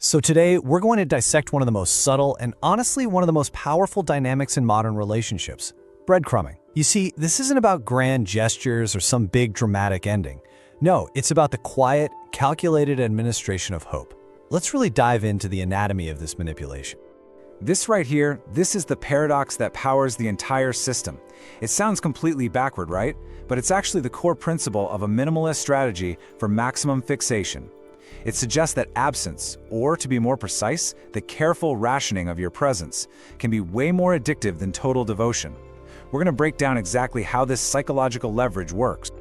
So today, we're going to dissect one of the most subtle and honestly one of the most powerful dynamics in modern relationships, breadcrumbing. You see, this isn't about grand gestures or some big dramatic ending. No, it's about the quiet, calculated administration of hope. Let's really dive into the anatomy of this manipulation. This right here, this is the paradox that powers the entire system. It sounds completely backward, right? But it's actually the core principle of a minimalist strategy for maximum fixation. It suggests that absence, or to be more precise, the careful rationing of your presence, can be way more addictive than total devotion. We're going to break down exactly how this psychological leverage works.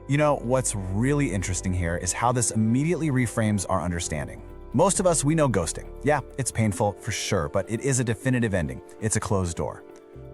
You know, what's really interesting here is how this immediately reframes our understanding. Most of us, we know ghosting. Yeah, it's painful for sure, but it is a definitive ending. It's a closed door.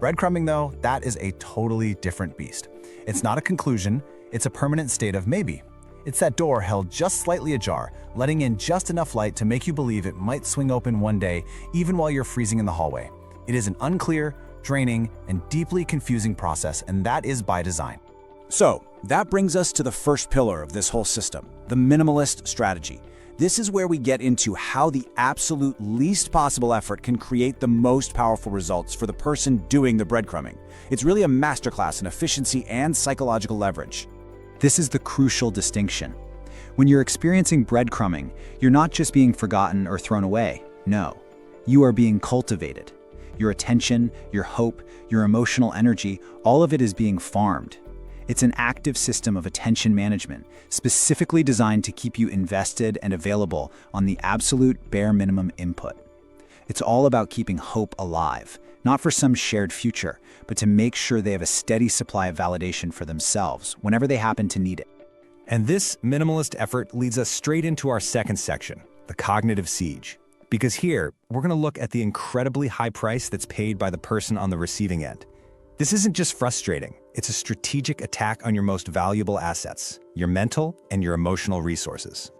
Breadcrumbing, though, that is a totally different beast. It's not a conclusion, it's a permanent state of maybe. It's that door held just slightly ajar, letting in just enough light to make you believe it might swing open one day, even while you're freezing in the hallway. It is an unclear, draining, and deeply confusing process, and that is by design. So, that brings us to the first pillar of this whole system, the minimalist strategy. This is where we get into how the absolute least possible effort can create the most powerful results for the person doing the breadcrumbing. It's really a masterclass in efficiency and psychological leverage. This is the crucial distinction. When you're experiencing breadcrumbing, you're not just being forgotten or thrown away. No, you are being cultivated. Your attention, your hope, your emotional energy, all of it is being farmed. It's an active system of attention management, specifically designed to keep you invested and available on the absolute bare minimum input. It's all about keeping hope alive, not for some shared future, but to make sure they have a steady supply of validation for themselves whenever they happen to need it. And this minimalist effort leads us straight into our second section, the cognitive siege. Because here, we're going to look at the incredibly high price that's paid by the person on the receiving end. This isn't just frustrating, it's a strategic attack on your most valuable assets, your mental and your emotional resources.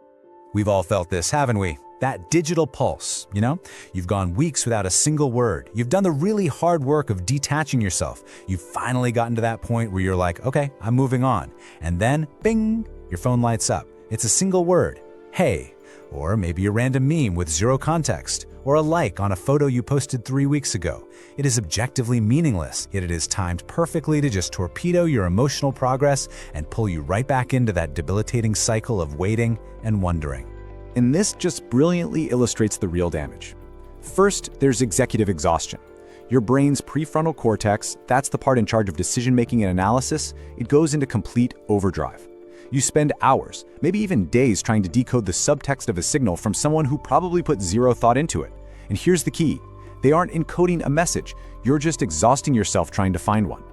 We've all felt this, haven't we? That digital pulse, you know? You've gone weeks without a single word. You've done the really hard work of detaching yourself. You've finally gotten to that point where you're like, okay, I'm moving on. And then, bing, your phone lights up. It's a single word, hey, or maybe a random meme with zero context, or a like on a photo you posted 3 weeks ago. It is objectively meaningless, yet it is timed perfectly to just torpedo your emotional progress and pull you right back into that debilitating cycle of waiting and wondering. And this just brilliantly illustrates the real damage. First, there's executive exhaustion. Your brain's prefrontal cortex, that's the part in charge of decision-making and analysis, it goes into complete overdrive. You spend hours, maybe even days trying to decode the subtext of a signal from someone who probably put zero thought into it. And here's the key. They aren't encoding a message. You're just exhausting yourself trying to find one.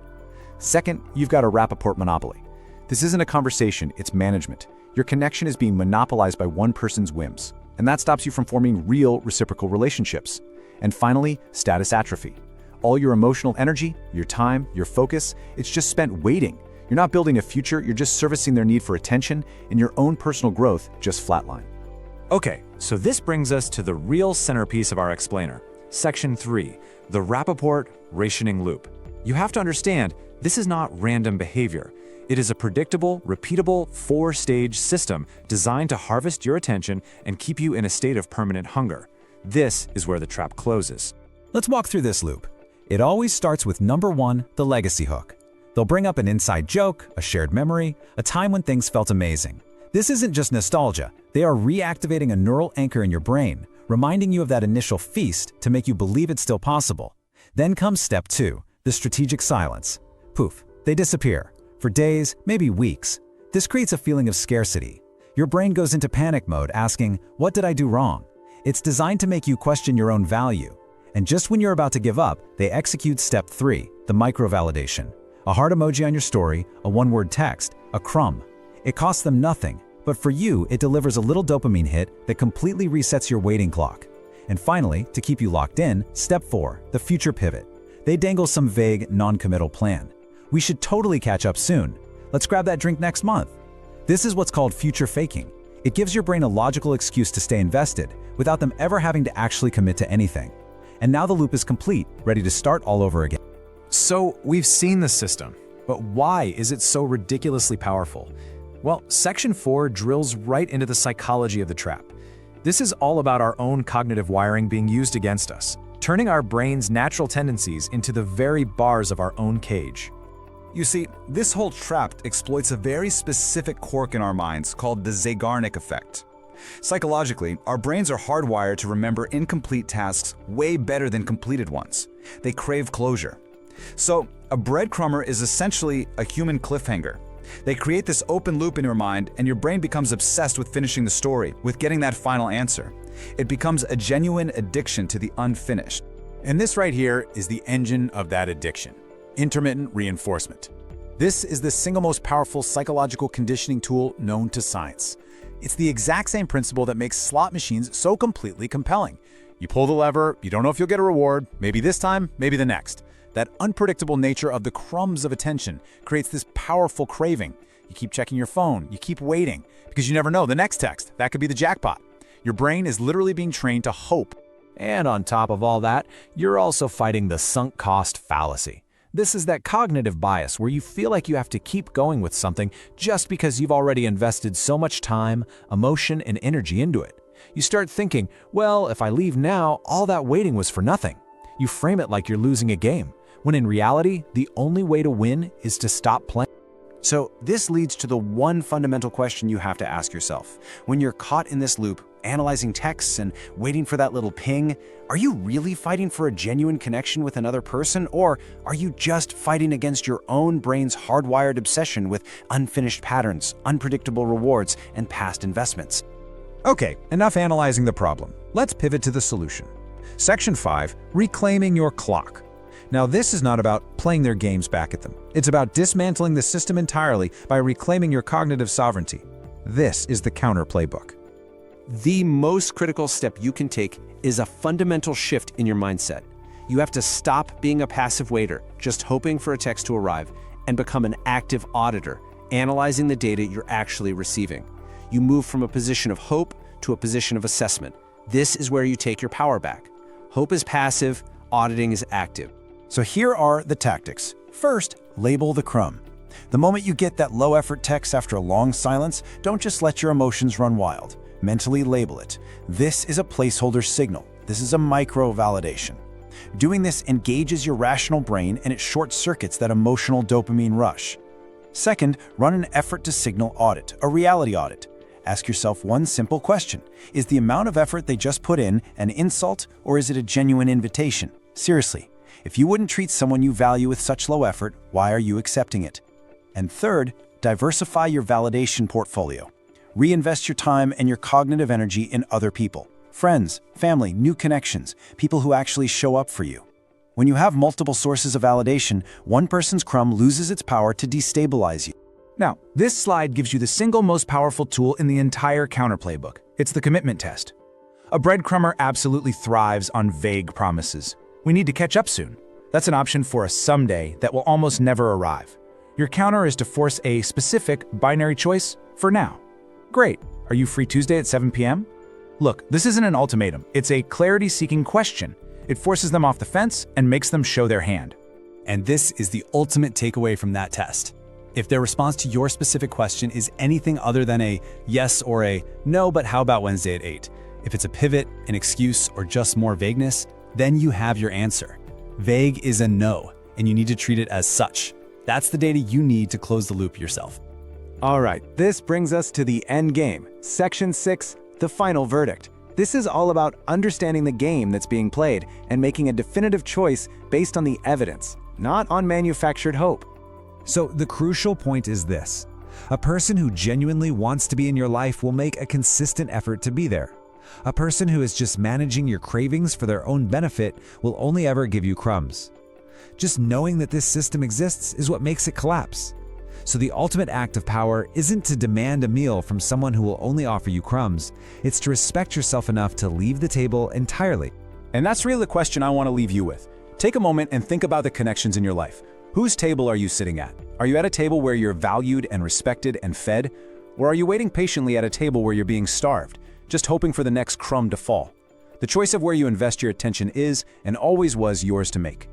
Second, you've got a Rapport monopoly. This isn't a conversation, it's management. Your connection is being monopolized by one person's whims, and that stops you from forming real reciprocal relationships. And finally, status atrophy. All your emotional energy, your time, your focus, it's just spent waiting. You're not building a future, you're just servicing their need for attention, and your own personal growth just flatline. Okay, so this brings us to the real centerpiece of our explainer. Section 3, the Rapport-Rationing Loop. You have to understand, this is not random behavior. It is a predictable, repeatable, 4-stage system designed to harvest your attention and keep you in a state of permanent hunger. This is where the trap closes. Let's walk through this loop. It always starts with number 1, the legacy hook. They'll bring up an inside joke, a shared memory, a time when things felt amazing. This isn't just nostalgia. They are reactivating a neural anchor in your brain, reminding you of that initial feast to make you believe it's still possible. Then comes step 2, the strategic silence. Poof, they disappear. For days, maybe weeks. This creates a feeling of scarcity. Your brain goes into panic mode asking, what did I do wrong? It's designed to make you question your own value. And just when you're about to give up, they execute step 3, the micro-validation. A heart emoji on your story, a one-word text, a crumb. It costs them nothing, but for you, it delivers a little dopamine hit that completely resets your waiting clock. And finally, to keep you locked in, step 4, the future pivot. They dangle some vague, non-committal plan. We should totally catch up soon. Let's grab that drink next month. This is what's called future faking. It gives your brain a logical excuse to stay invested without them ever having to actually commit to anything. And now the loop is complete, ready to start all over again. So we've seen the system, but why is it so ridiculously powerful? Well, Section 4 drills right into the psychology of the trap. This is all about our own cognitive wiring being used against us, turning our brain's natural tendencies into the very bars of our own cage. You see, this whole trap exploits a very specific quirk in our minds called the Zeigarnik effect. Psychologically, our brains are hardwired to remember incomplete tasks way better than completed ones. They crave closure. So, a breadcrumber is essentially a human cliffhanger. They create this open loop in your mind, and your brain becomes obsessed with finishing the story, with getting that final answer. It becomes a genuine addiction to the unfinished. And this right here is the engine of that addiction: intermittent reinforcement. This is the single most powerful psychological conditioning tool known to science. It's the exact same principle that makes slot machines so completely compelling. You pull the lever, you don't know if you'll get a reward, maybe this time, maybe the next. That unpredictable nature of the crumbs of attention creates this powerful craving. You keep checking your phone, you keep waiting, because you never know, the next text, that could be the jackpot. Your brain is literally being trained to hope. And on top of all that, you're also fighting the sunk cost fallacy. This is that cognitive bias where you feel like you have to keep going with something just because you've already invested so much time, emotion, and energy into it. You start thinking, well, if I leave now, all that waiting was for nothing. You frame it like you're losing a game, when in reality, the only way to win is to stop playing. So this leads to the one fundamental question you have to ask yourself. When you're caught in this loop, analyzing texts and waiting for that little ping, are you really fighting for a genuine connection with another person, or are you just fighting against your own brain's hardwired obsession with unfinished patterns, unpredictable rewards, and past investments? Okay, enough analyzing the problem. Let's pivot to the solution. Section 5, reclaiming your clock. Now, this is not about playing their games back at them. It's about dismantling the system entirely by reclaiming your cognitive sovereignty. This is the counter playbook. The most critical step you can take is a fundamental shift in your mindset. You have to stop being a passive waiter, just hoping for a text to arrive, and become an active auditor, analyzing the data you're actually receiving. You move from a position of hope to a position of assessment. This is where you take your power back. Hope is passive, auditing is active. So here are the tactics. First, label the crumb. The moment you get that low-effort text after a long silence, don't just let your emotions run wild. Mentally label it. This is a placeholder signal. This is a micro-validation. Doing this engages your rational brain and it short-circuits that emotional dopamine rush. Second, run an effort-to-signal audit, a reality audit. Ask yourself one simple question. Is the amount of effort they just put in an insult, or is it a genuine invitation? Seriously, if you wouldn't treat someone you value with such low effort, why are you accepting it? And third, diversify your validation portfolio. Reinvest your time and your cognitive energy in other people. Friends, family, new connections, people who actually show up for you. When you have multiple sources of validation, one person's crumb loses its power to destabilize you. Now, this slide gives you the single most powerful tool in the entire counter playbook. It's the commitment test. A breadcrumber absolutely thrives on vague promises. We need to catch up soon. That's an option for a someday that will almost never arrive. Your counter is to force a specific binary choice for now. Great. Are you free Tuesday at 7 p.m.? Look, this isn't an ultimatum. It's a clarity-seeking question. It forces them off the fence and makes them show their hand. And this is the ultimate takeaway from that test. If their response to your specific question is anything other than a yes or a no, but how about Wednesday at 8? If it's a pivot, an excuse, or just more vagueness, then you have your answer. Vague is a no, and you need to treat it as such. That's the data you need to close the loop yourself. All right, this brings us to the end game. Section 6, the final verdict. This is all about understanding the game that's being played and making a definitive choice based on the evidence, not on manufactured hope. So the crucial point is this. A person who genuinely wants to be in your life will make a consistent effort to be there. A person who is just managing your cravings for their own benefit will only ever give you crumbs. Just knowing that this system exists is what makes it collapse. So the ultimate act of power isn't to demand a meal from someone who will only offer you crumbs. It's to respect yourself enough to leave the table entirely. And that's really the question I want to leave you with. Take a moment and think about the connections in your life. Whose table are you sitting at? Are you at a table where you're valued and respected and fed? Or are you waiting patiently at a table where you're being starved, just hoping for the next crumb to fall? The choice of where you invest your attention is and always was yours to make.